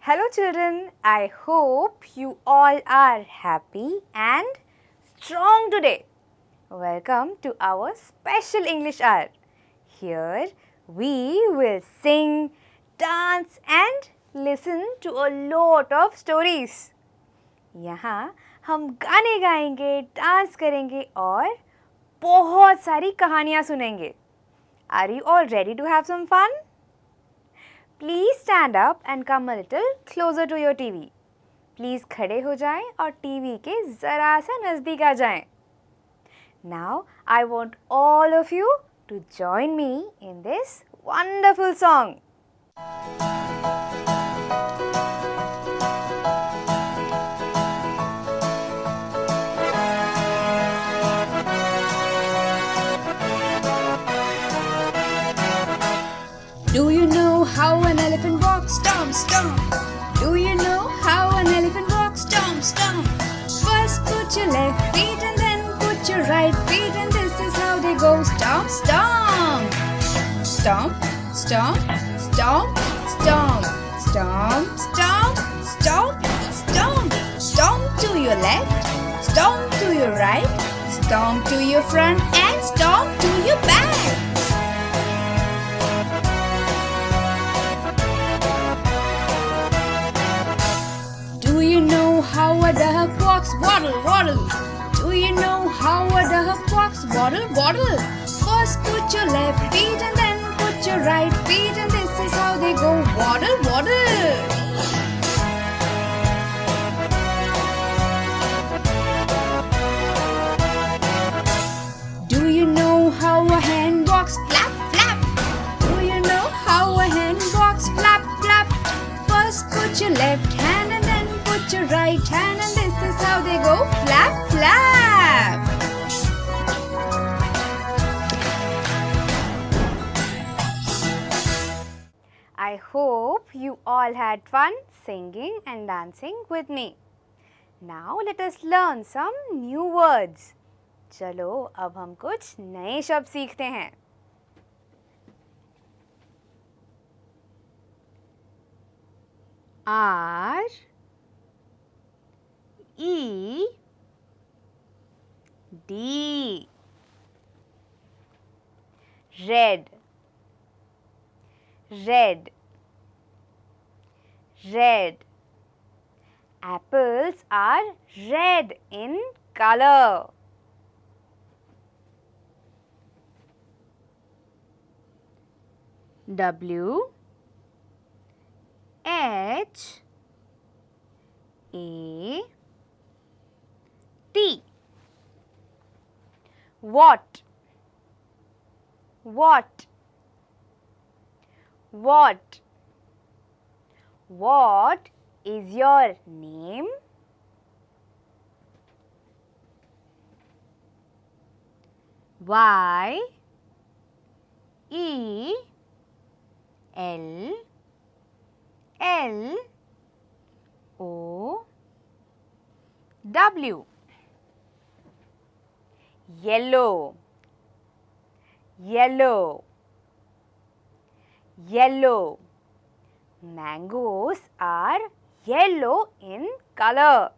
Hello children, I hope you all are happy and strong today. Welcome to our special English hour. Here we will sing, dance and listen to a lot of stories. यहाँ हम गाने गाएंगे, dance करेंगे और बहुत सारी कहानियाँ सुनेंगे. Are you all ready to have some fun? Please stand up and come a little closer to your TV. Please खड़े हो जाएं और टीवी के ज़रा सा नज़दीक आ जाएं. Now I want all of you to join me in this wonderful song. Do you know how an elephant walks? Stomp, stomp. Do you know how an elephant walks? Stomp, stomp. First put your left feet and then put your right feet, and this is how they go. Stomp, stomp. Stomp, stomp, stomp, stomp. Stomp, stomp, stomp, stomp. Stomp to your left, stomp to your right, stomp to your front, and stomp to your back. Do you know how a duck walks? Waddle, waddle. Do you know how a duck walks? Waddle, waddle. First put your left feet and then put your right feet, and this is how they go. Waddle, waddle. Do you know how a hen walks? Flap, flap. Do you know how a hen walks? Flap, flap. First put your left hand and then put your right hand, and this is how they go. Flap, flap. I hope you all had fun singing and dancing with me. Now let us learn some new words. चलो अब हम कुछ नए शब्द सीखते हैं. R E D red, red, red. Apples are red in color. W H A T. What? What? What? What is your name? Y E L L O W. Yellow, yellow, yellow. Mangoes are yellow in color.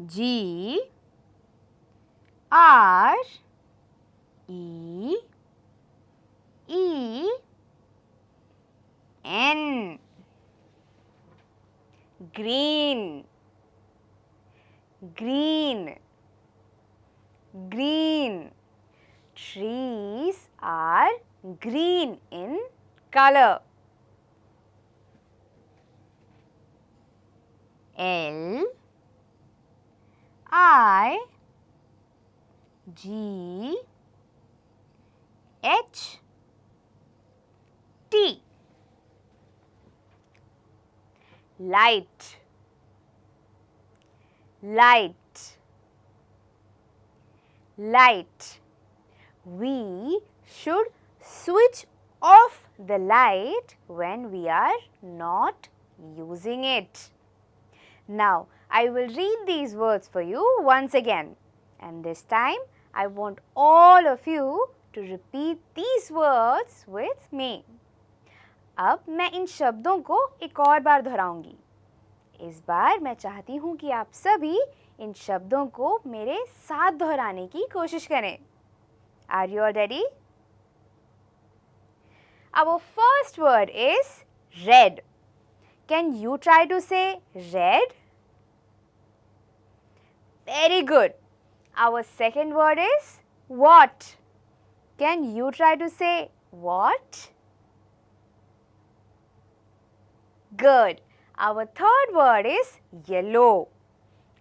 G R E E N. Green, green. green. Trees are green in color. L I G H T. Light. Light. Light. We should switch off the light when we are not using it. Now, I will read these words for you once again, and this time I want all of you to repeat these words with me. अब मैं इन शब्दों को एक और बार दोहराऊंगी. इस बार मैं चाहती हूँ कि आप सभी इन शब्दों को मेरे साथ दोहराने की कोशिश करें. Are you all ready? Our first word is red. Can you try to say red? Very good. Our second word is what? Can you try to say what? Good. Our third word is yellow.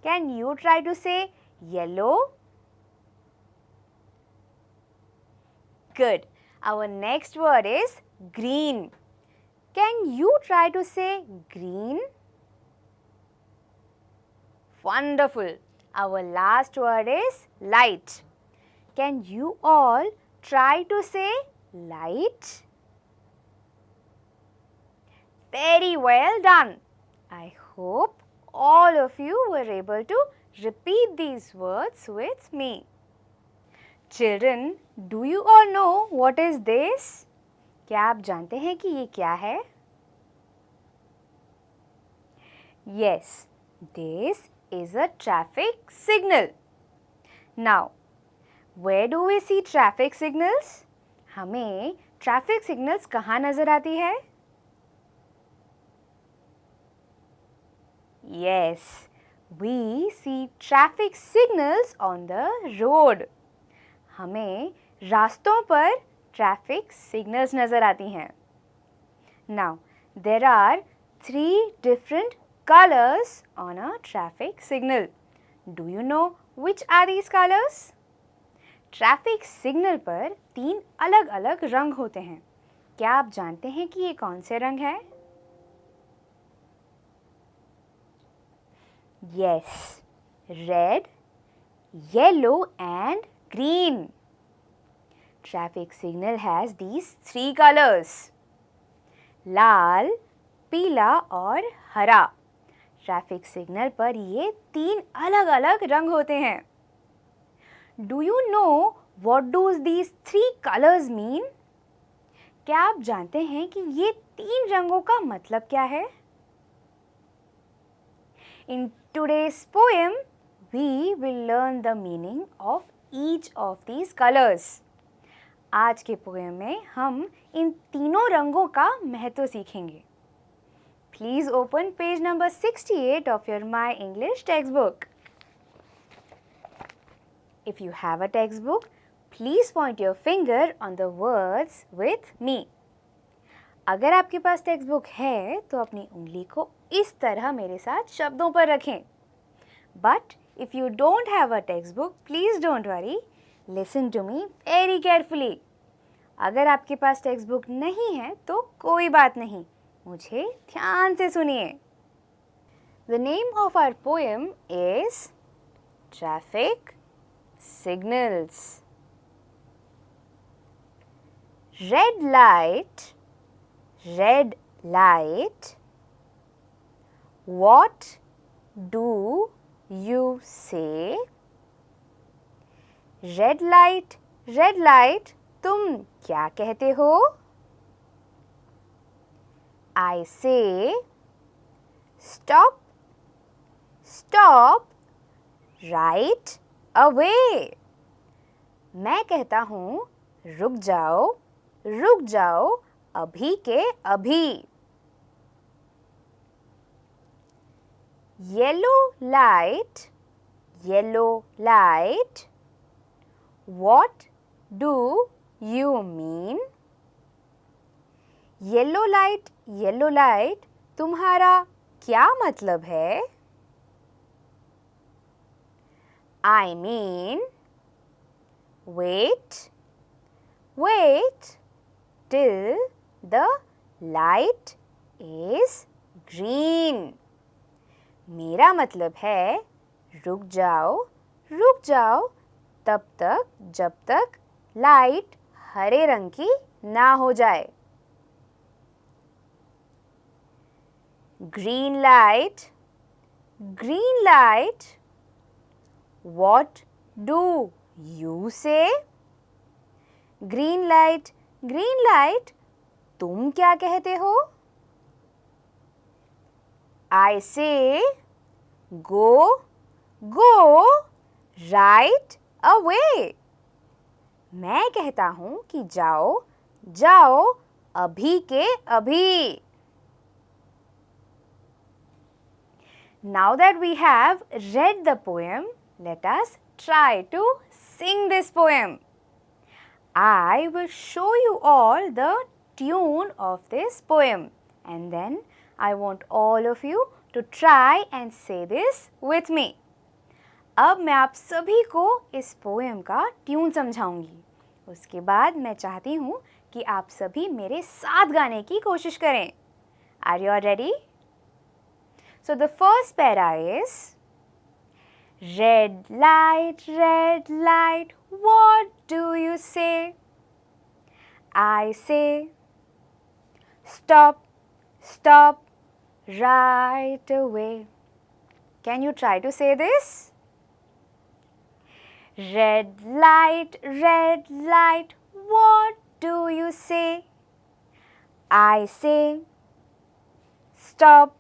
Can you try to say yellow? Good. Our next word is green. Can you try to say green? Wonderful. Our last word is light. Can you all try to say light? Very well done. I hope all of you were able to repeat these words with me. Children, do you all know what is this? क्या आप जानते हैं कि ये क्या है? Yes, this is a traffic signal. Now, where do we see traffic signals? हमें traffic signals कहाँ नजर आती है? Yes, we see traffic signals on the road. हमें रास्तों पर traffic signals नजर आती हैं. Now, there are 3 different colors on a traffic signal. Do you know which are these colors? Traffic signal पर 3 अलग-अलग रंग होते हैं. क्या आप जानते हैं कि ये कौन से रंग हैं? Yes, red, yellow and green. Traffic signal has these 3 colors. लाल, पीला और हरा. ट्रैफिक सिग्नल पर ये 3 अलग-अलग रंग होते हैं. Do you know what do these 3 colors mean? क्या आप जानते हैं कि ये 3 रंगों का मतलब क्या है? In today's poem, we will learn the meaning of each of these colors. आज के पोएम में हम इन तीनों रंगों का महत्व सीखेंगे. Please open page number 68 of your My English textbook. If you have a textbook, please point your finger on the words with me. अगर आपके पास टेक्स्ट बुक है तो अपनी उंगली को इस तरह मेरे साथ शब्दों पर रखें. But if you don't have a textbook, please don't worry. Listen to me very carefully. अगर आपके पास टेक्स्ट बुक नहीं है तो कोई बात नहीं, मुझे ध्यान से सुनिए. The name of our poem is Traffic Signals. Red light, red light, what do you say? Red light, तुम क्या कहते हो? I say, stop, stop, right away. मैं कहता हूँ रुक जाओ अभी के अभी. Yellow light, What do you mean? Yellow light तुम्हारा क्या मतलब है? I mean, wait till the light is green. मेरा मतलब है रुक जाओ तब तक जब तक लाइट हरे रंग की ना हो जाए. Green light. What do you say? Green light, तुम क्या कहते हो? I say, go right away. मैं कहता हूँ कि जाओ अभी के अभी. Now that we have read the poem, let us try to sing this poem. I will show you all the tune of this poem, and then I want all of you to try and say this with me. अब मैं आप सभी को इस poem का tune समझाऊंगी. उसके बाद मैं चाहती हूँ कि आप सभी मेरे साथ गाने की कोशिश करें. Are you all ready? So the first para is, red light, what do you say? I say, stop, right away. Can you try to say this? Red light, what do you say? I say, stop,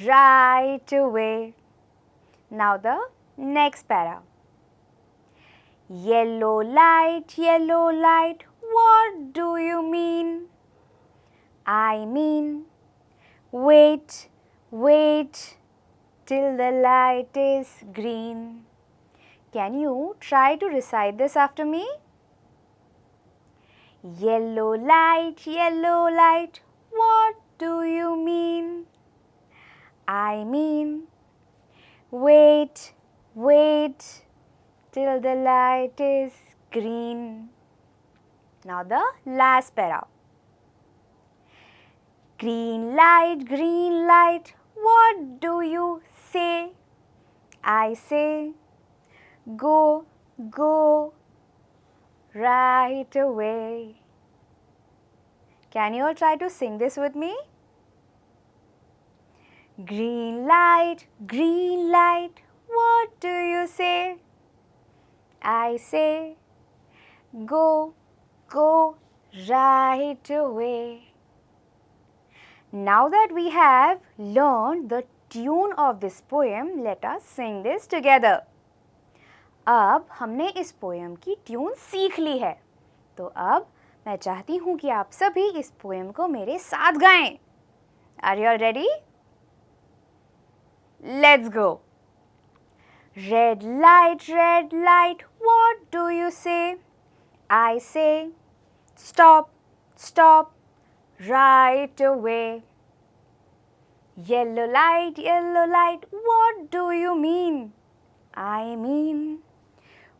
right away. Now the next para. Yellow light, what do you mean? I mean, wait till the light is green. Can you try to recite this after me? Yellow light, what do you mean? I mean, wait till the light is green. Now the last para. Green light, what do you say? I say, go right away. Can you all try to sing this with me? Green light, what do you say? I say, go right away. Now that we have learned the tune of this poem, let us sing this together. अब हमने इस poem की tune सीख ली है, तो अब मैं चाहती हूँ कि आप सभी इस पोएम को मेरे साथ गाएं. Are you all ready? Let's go. Red light, what do you say? I say, stop, right away. Yellow light, what do you mean? I mean,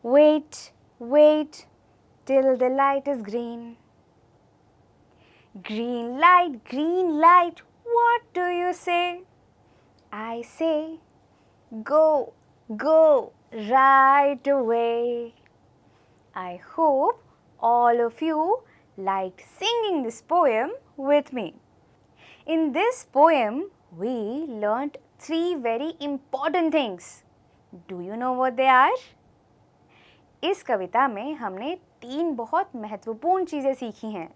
wait till the light is green. Green light, what do you say? I say, go right away. I hope all of you liked singing this poem with me. In this poem, we learnt 3 very important things. Do you know what they are? इस कविता में हमने 3 बहुत महत्वपूर्ण चीज़ें सीखी हैं.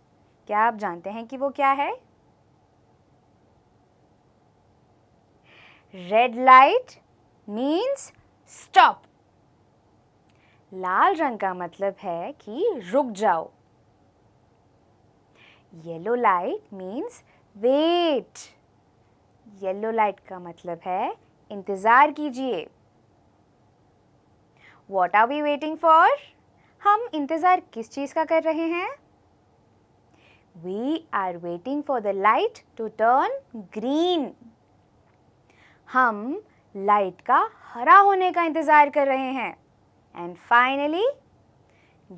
क्या आप जानते हैं कि वो क्या है? Red light means stop. लाल रंग का मतलब है कि रुक जाओ. Yellow light means wait. Yellow light का मतलब है इंतज़ार कीजिए. What are we waiting for? हम इंतज़ार किस चीज़ का कर रहे हैं? We are waiting for the light to turn green. हम लाइट का हरा होने का इंतज़ार कर रहे हैं. And finally,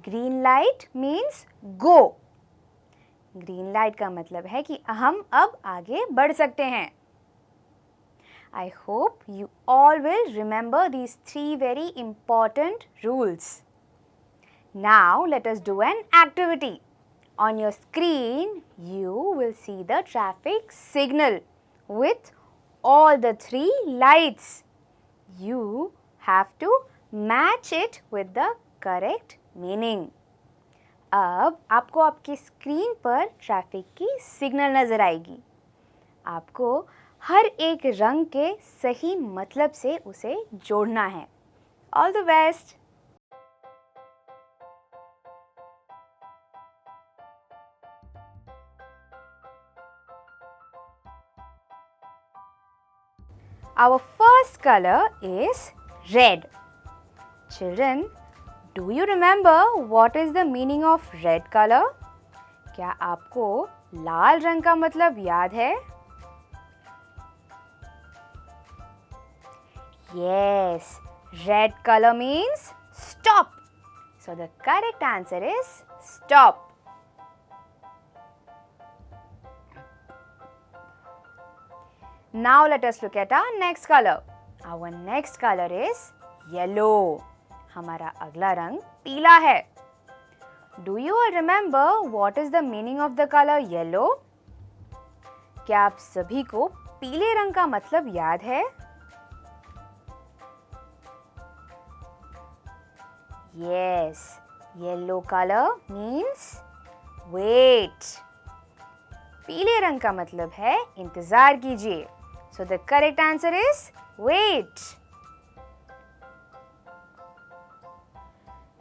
green light means go. Green light का मतलब है कि हम अब आगे बढ़ सकते हैं. I hope you all will remember these 3 very important rules. Now let us do an activity. On your screen, you will see the traffic signal with all the 3 lights. You have to match it with the correct meaning. अब आपको आपकी screen पर traffic की signal नज़र आएगी. आपको हर एक रंग के सही मतलब से उसे जोड़ना है. All the best! Our first color is red. Children, do you remember what is the meaning of red color? क्या आपको लाल रंग का मतलब याद है? Yes, red color means stop. So the correct answer is stop. Now let us look at our next color. Our next color is yellow. हमारा अगला रंग पीला है. Do you all remember what is the meaning of the color yellow? क्या आप सभी को पीले रंग का मतलब याद है? Yes, yellow color means wait. पीले रंग का मतलब है इंतजार कीजिए. So the correct answer is wait.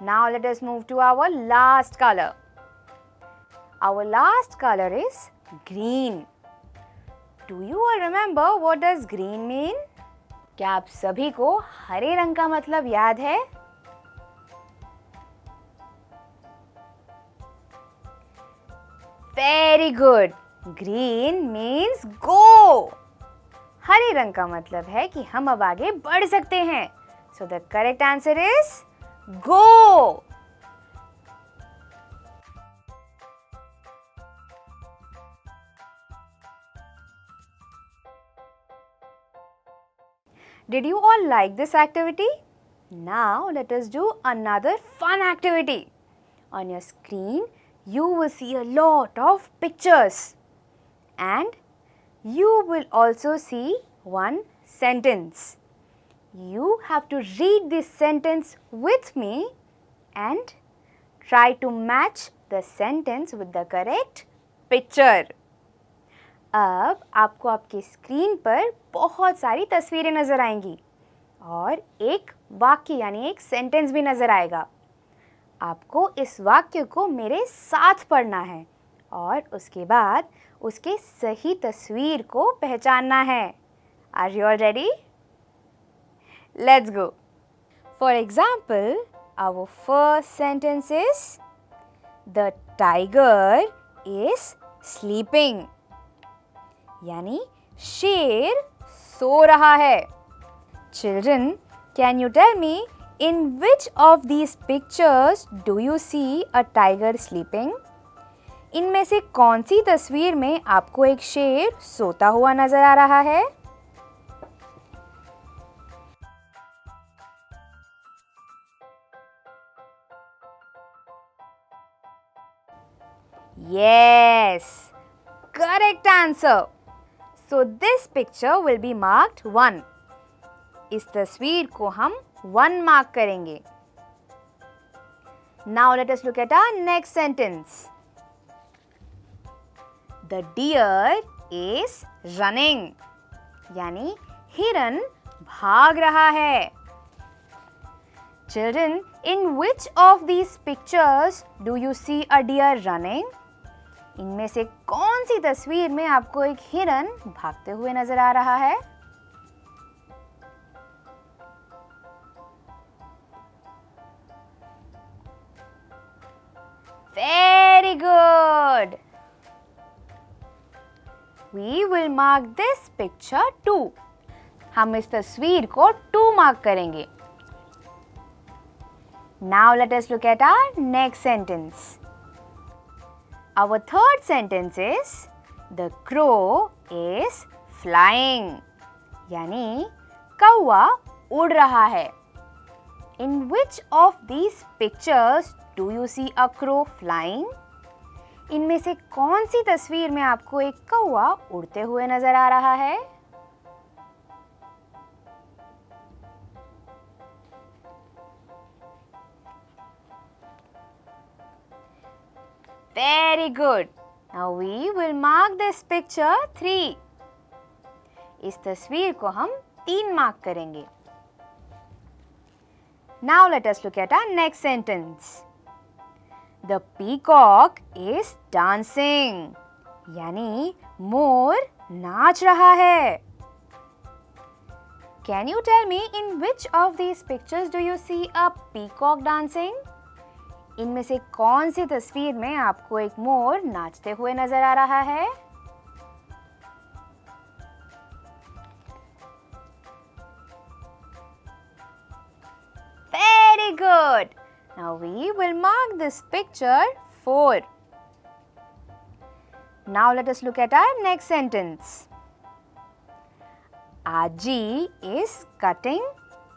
Now let us move to our last color. Our last color is green. Do you all remember what does green mean? क्या आप सभी को हरे रंग का मतलब याद है? Very good. Green means go. हरे रंग का मतलब है कि हम अब आगे बढ़ सकते हैं. So the correct answer is go. Did you all like this activity? Now let us do another fun activity. On your screen, you will see a lot of pictures. And you will also see one sentence. You have to read this sentence with me and try to match the sentence with the correct picture. अब आपको आपकी screen पर बहुत सारी तस्वीरें नज़र आएंगी और एक वाक्य यानी एक सेंटेंस भी नज़र आएगा. आपको इस वाक्य को मेरे साथ पढ़ना है और उसके बाद उसके सही तस्वीर को पहचानना है. Are you all ready? Let's go. For example, our first sentence is The tiger is sleeping. यानी शेर सो रहा है. Children, can you tell me in which of these pictures do you see a tiger sleeping? इनमें से कौन सी तस्वीर में आपको एक शेर सोता हुआ नजर आ रहा है? Yes, correct answer. So this picture will be marked 1. इस तस्वीर को हम 1 मार्क करेंगे. Now let us look at our next sentence. The deer is running. यानी हिरन भाग रहा है. Children, in which of these pictures do you see a deer running? इनमें से कौन सी तस्वीर में आपको एक हिरन भागते हुए नजर आ रहा है? we will mark this picture 2. हम इस तस्वीर को 2 मार्क करेंगे. Now let us look at our next sentence. Our third sentence is the crow is flying. यानी कौवा उड़ रहा है. In which of these pictures do you see a crow flying? इनमें से कौन सी तस्वीर में आपको एक कौवा उड़ते हुए नजर आ रहा है? Very good. Now we will mark this picture 3. इस तस्वीर को हम 3 मार्क करेंगे. Now let us look at our next sentence. The peacock is dancing. यानी मोर नाच रहा है. Can you tell me in which of these pictures do you see a peacock dancing? इनमें से कौन सी तस्वीर में आपको एक मोर नाचते हुए नजर आ रहा है? Very good. Now we will mark this picture 4. Now let us look at our next sentence. Aji is cutting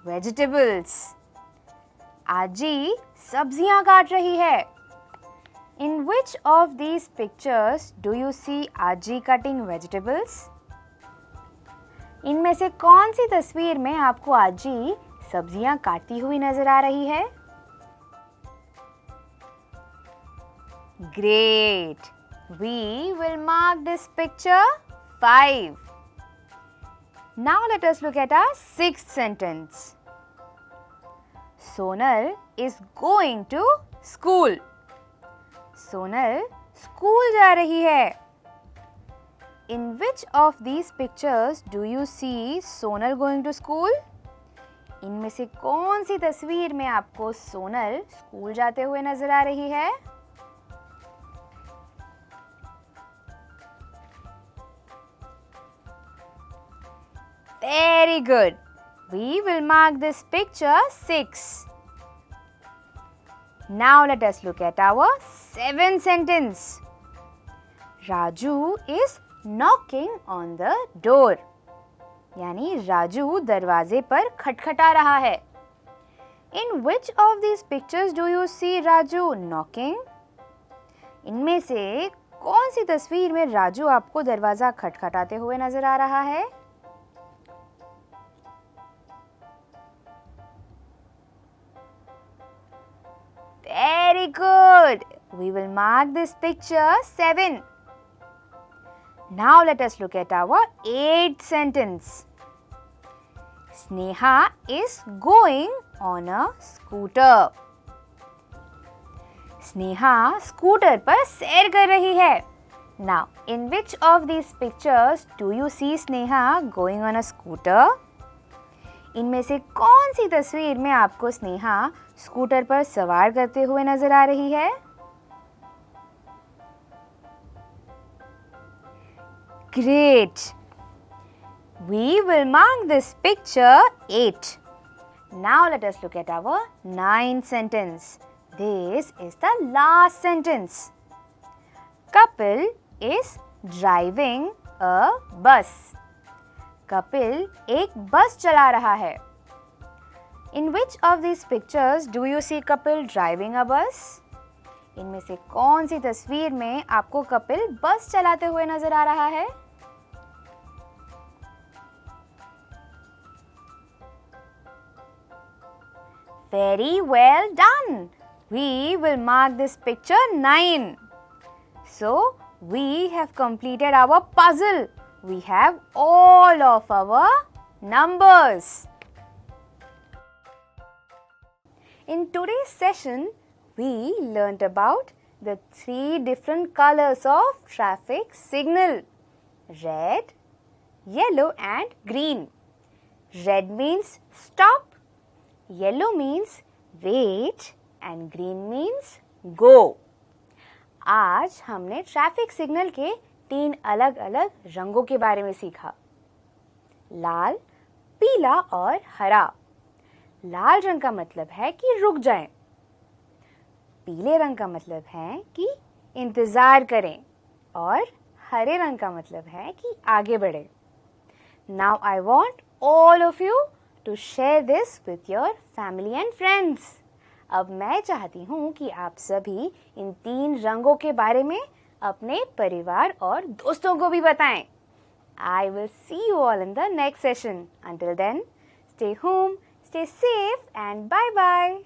vegetables. आजी सब्जियां काट रही है. In which of these pictures do you see आजी cutting vegetables? इनमें से कौन सी तस्वीर में आपको आजी सब्जियां काटती हुई नजर आ रही है? Great! We will mark this picture 5. Now let us look at our 6th sentence. Sonal is going to school. Sonal school जा रही है. In which of these pictures do you see Sonal going to school? इनमें से कौन सी तस्वीर में आपको Sonal school जाते हुए नजर आ रही है? Very good. We will mark this picture 6. Now let us look at our 7th sentence. Raju is knocking on the door. यानी राजू दरवाजे पर खटखटा रहा है. In which of these pictures do you see Raju knocking? इनमें से कौन सी तस्वीर में राजू आपको दरवाजा खटखटाते हुए नजर आ रहा है? Very good. We will mark this picture 7. Now let us look at our 8th sentence. Sneha is going on a scooter. Sneha scooter पर सैर कर रही है. Now, in which of these pictures do you see Sneha going on a scooter? इनमें से कौन सी तस्वीर में आपको स्नेहा स्कूटर पर सवार करते हुए नजर आ रही है? Great! We will mark this picture 8. Now let us look at our 9th sentence. This is the last sentence. Kapil is driving a bus. Kapil एक बस चला रहा है. In which of these pictures do you see Kapil driving a bus? इनमें से कौन सी तस्वीर में आपको कपिल बस चलाते हुए नजर आ रहा है? Very well done. We will mark this picture 9. So we have completed our puzzle. We have all of our numbers. In today's session, we learnt about the 3 different colors of traffic signal: red, yellow and green. Red means stop, yellow means wait and green means go. आज हमने traffic signal के 3 अलग अलग रंगों के बारे में सीखा। लाल, पीला और हरा। लाल रंग का मतलब है कि रुक जाएं। पीले रंग का मतलब है कि इंतज़ार करें और हरे रंग का मतलब है कि आगे बढ़ें। Now I want all of you to share this with your family and friends. अब मैं चाहती हूँ कि आप सभी इन 3 रंगों के बारे में अपने परिवार और दोस्तों को भी बताएं। I will see you all in the next session. Until then, stay home, stay safe and bye-bye.